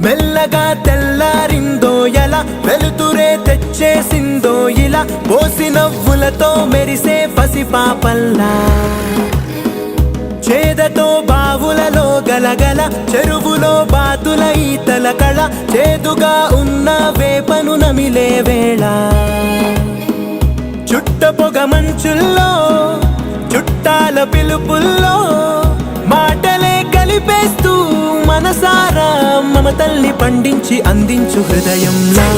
మెల్లగా తెల్లారిందో ఎలా వెలుతురే తెచ్చేసిందో ఇలా పోసి నవ్వులతో మెరిసే పసిపాపల్లా చేదతో బావులలో గలగల చెరువులో బాతుల ఈతల కళ చేదుగా ఉన్న వేపను నమిలే వేళ చుట్ట పొగ మంచుల్లో చుట్టాల పిలుపుల్లో మాటలే కలిపేస్తూ మనసారా మమతల్ని పండించి అందించు హృదయంలో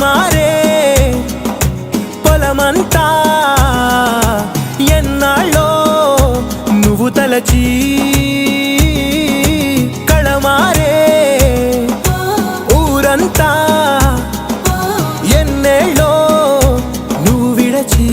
మారే పొలమంతా ఎన్నాళ్ళో నువ్వు తలచి కళమారే ఊరంతా ఎన్నేళ్ళో నువ్వు విడచి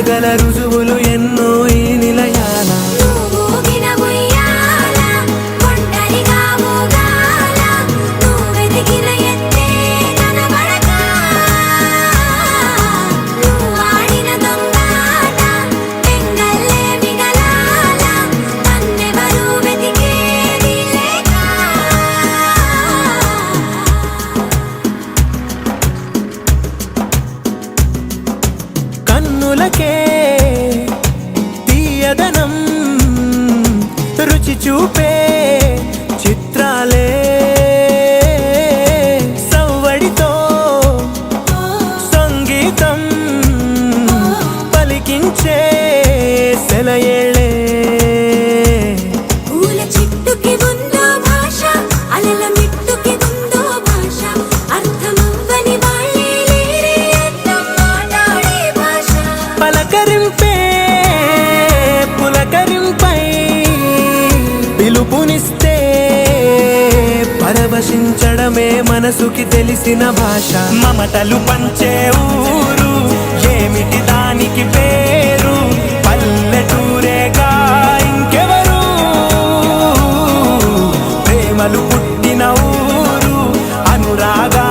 గల రుజువులు ఎన్నో ఈ నిలయాల కన్నులకే తీయదనం రుచి చూపే చిత్రాలే సవ్వడితో సంగీతం పలికించే సెలయేళే పలకరింపే పులకరింపై పిలుపునిస్తే పరవశించడమే మనసుకి తెలిసిన భాష మమతలు పంచే ఊరు ఏమిటి దానికి పేరు పల్లెటూరేగా ఇంకెవరు ప్రేమలు పుట్టిన ఊరు అనురాగా